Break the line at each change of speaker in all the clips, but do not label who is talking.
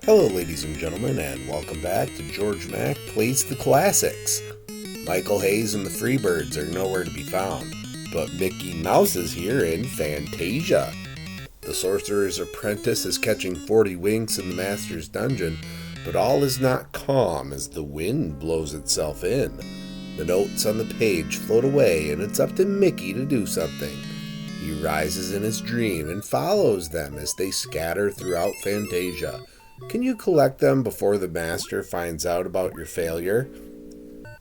Hello ladies and gentlemen, and welcome back to Georg Mack Plays the Classics. Michael Hayes and the Freebirds are nowhere to be found, but Mickey Mouse is here in Fantasia. The Sorcerer's Apprentice is catching 40 winks in the Master's dungeon, but all is not calm as the wind blows itself in. The notes on the page float away, and it's up to Mickey to do something. He rises in his dream and follows them as they scatter throughout Fantasia. Can you collect them before the Master finds out about your failure?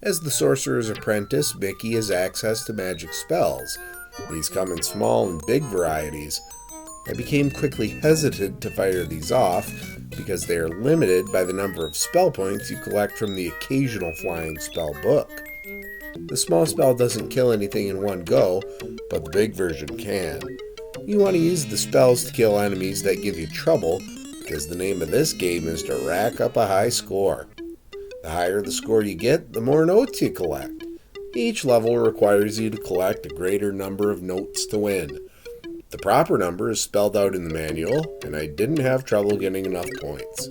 As the Sorcerer's Apprentice, Mickey has access to magic spells. These come in small and big varieties. I became quickly hesitant to fire these off because they are limited by the number of spell points you collect from the occasional flying spell book. The small spell doesn't kill anything in one go, but the big version can. You want to use the spells to kill enemies that give you trouble, because the name of this game is to rack up a high score. The higher the score you get, the more notes you collect. Each level requires you to collect a greater number of notes to win. The proper number is spelled out in the manual, and I didn't have trouble getting enough points.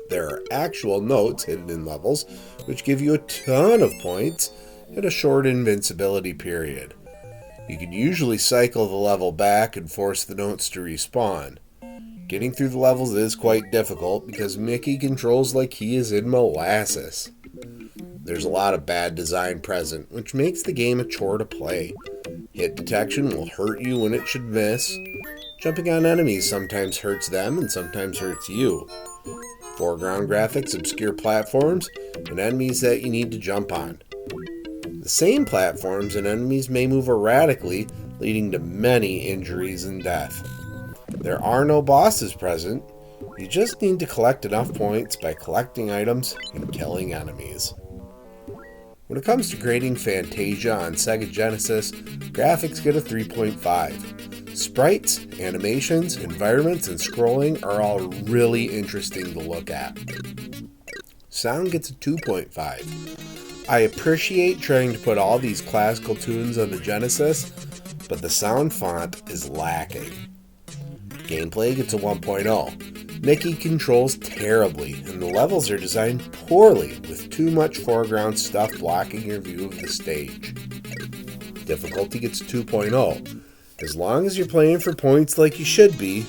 There are actual notes hidden in levels, which give you a ton of points and a short invincibility period. You can usually cycle the level back and force the notes to respawn. Getting through the levels is quite difficult because Mickey controls like he is in molasses. There's a lot of bad design present, which makes the game a chore to play. Hit detection will hurt you when it should miss. Jumping on enemies sometimes hurts them and sometimes hurts you. Foreground graphics obscure platforms and enemies that you need to jump on. The same platforms and enemies may move erratically, leading to many injuries and death. There are no bosses present. You just need to collect enough points by collecting items and killing enemies. When it comes to grading Fantasia on Sega Genesis, graphics get a 3.5. Sprites, animations, environments, and scrolling are all really interesting to look at. Sound gets a 2.5. I appreciate trying to put all these classical tunes on the Genesis, but the sound font is lacking. Gameplay gets a 1.0. Mickey controls terribly, and the levels are designed poorly, with too much foreground stuff blocking your view of the stage. Difficulty gets a 2.0. As long as you're playing for points like you should be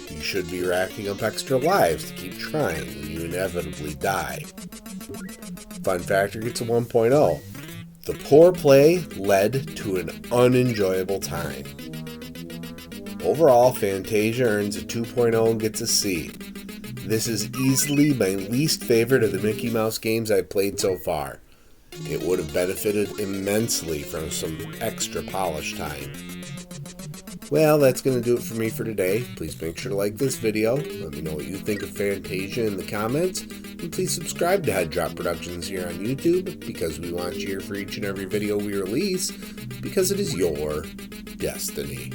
racking up extra lives to keep trying when you inevitably die. Fun factor gets a 1.0. The poor play led to an unenjoyable time. Overall, Fantasia earns a 2.0 and gets a C. This is easily my least favorite of the Mickey Mouse games I've played so far. It would have benefited immensely from some extra polish time. Well, that's going to do it for me for today. Please make sure to like this video. Let me know what you think of Fantasia in the comments. And please subscribe to Head Drop Productions here on YouTube, because we want you here for each and every video we release, because it is your destiny.